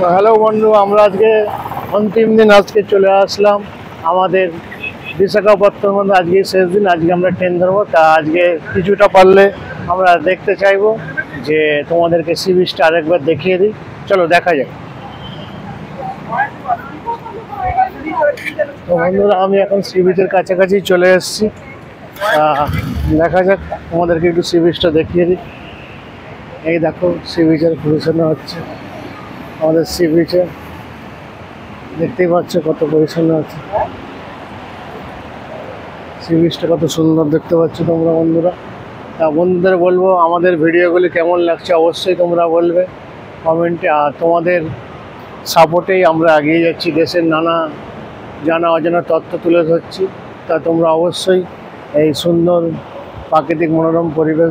তো হ্যালো বন্ধু, আমরা আজকে অন্তিম দিন আজকে চলে আসলাম আমাদের বিশাখাপত্তনম। আজকে শেষ দিন, আজকে আমরা ট্রেন ধরবো। তা আজকে কিছুটা পারলে আমরা দেখতে চাইবো যে তোমাদেরকে সি বিচটা আরেকবার দেখিয়ে দিই। চলো দেখা যাক। তো বন্ধুরা, আমি এখন সি বিচের কাছাকাছি চলে এসেছি। দেখা যাক, তোমাদেরকে একটু সি বিচটা দেখিয়ে দিই। এই দেখো, সি বিচের পরিচ্ছন্ন হচ্ছে আমাদের সি বিচে। দেখতেই পাচ্ছ কত পরিচ্ছন্ন আছে সি বিচটা, কত সুন্দর দেখতে পাচ্ছ তোমরা বন্ধুরা। তা বন্ধুদের বলবো, আমাদের ভিডিওগুলি কেমন লাগছে অবশ্যই তোমরা বলবে কমেন্টে। আর তোমাদের সাপোর্টেই আমরা এগিয়ে যাচ্ছি, দেশের নানা জানা অজানা তথ্য তুলে ধরছি। তা তোমরা অবশ্যই এই সুন্দর প্রাকৃতিক মনোরম পরিবেশ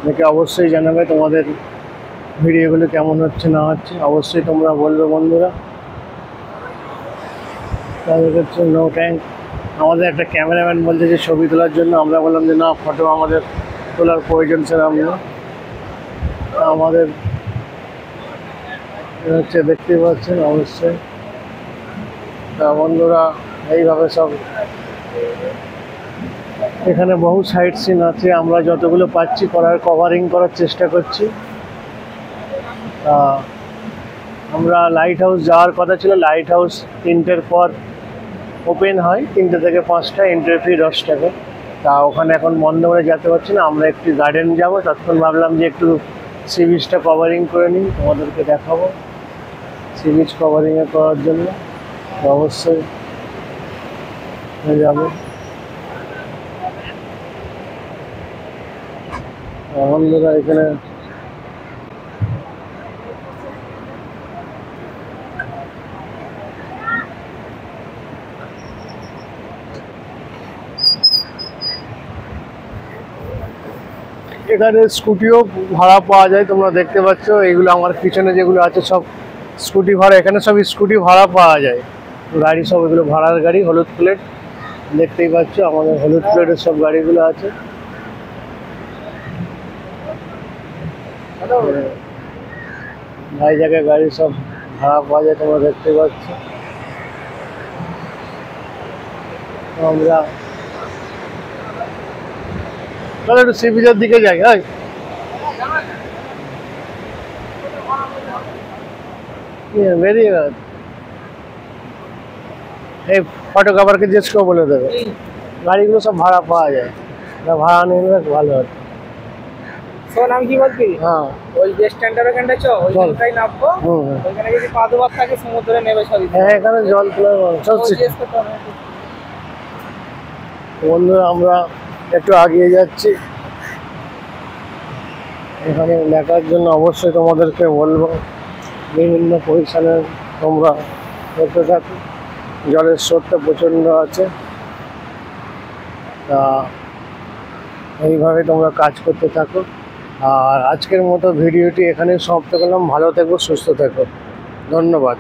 দেখে অবশ্যই জানাবে তোমাদের ভিডিওগুলো কেমন হচ্ছে না হচ্ছে। অবশ্যই তোমরা বলবে বন্ধুরা। তাদের হচ্ছে নো ট্যাঙ্ক। আমাদের একটা ক্যামেরাম্যান বলছে যে ছবি তোলার জন্য, আমরা বললাম যে না, ফটো আমাদের তোলার প্রয়োজন সেরকম না। আমাদের হচ্ছে দেখতেই পাচ্ছেন অবশ্যই। তা বন্ধুরা, এইভাবে সব এখানে বহু সাইট সিন আছে, আমরা যতগুলো পাচ্ছি কভারিং করার চেষ্টা করছি। তা আমরা লাইট হাউস যাওয়ার কথা ছিল। লাইট হাউস 3টের পর ওপেন হয়, 3টে থেকে 5টা, এন্ট্রি ফি 10 টাকা। তা ওখানে এখন বন্ধ করে যেতে পারছি না। আমরা একটু গার্ডেন যাব, তখন ভাবলাম যে একটু সি বিচটা কভারিং করে নিই, তোমাদেরকে দেখাবো সি বিচ কভারিংয়ে করার জন্য। অবশ্যই যাবো বন্ধুরা। এখানে এখানে স্কুটিও ভাড়া পাওয়া যায়, তোমরা দেখতে পাচ্ছ। এইগুলো আমার পিছনে যেগুলো আছে সব স্কুটি ভাড়া। এখানে সব স্কুটি ভাড়া পাওয়া যায়, গাড়ি সব এগুলো ভাড়ার গাড়ি। হলুদ প্লেট দেখতেই পাচ্ছ, আমাদের হলুদ প্লেটের সব গাড়িগুলো আছে। ভাই জায়গায় গাড়ি সব ভাড়া পাওয়া যায়, তোমরা দেখতে পাচ্ছ। আমরা চলো একটু সি বিচের দিকে যাই। বেরিয়ে গেল, এই ফটোগ্রাফারকে জিজ্ঞেস করে বলে দেবে। গাড়িগুলো সব ভাড়া পাওয়া যায়, ভাড়া নিয়ে নেবে, ভালো হতো। শোন, আমি কি বলছি, হ্যাঁ, ওই যে স্ট্যান্ডার্ড ওখানটা চো, ওইখানটাই নামবো। ওইখানে যদি পা দুবার থাকে সমুদ্রে নেবে সবই। হ্যাঁ, এখানে জল তোলা চলছে। বন্ধুরা, আমরা একটু এগিয়ে যাচ্ছি। এখানে দেখার জন্য অবশ্যই তোমাদেরকে বলবো, বিভিন্ন পজিশনে তোমরা করতে থাকো। জলের স্রোতটা প্রচণ্ড আছে। তা এইভাবে তোমরা কাজ করতে থাকো। আর আজকের মতো ভিডিওটি এখানে সমাপ্ত করলাম। ভালো থেকো, সুস্থ থেকো, ধন্যবাদ।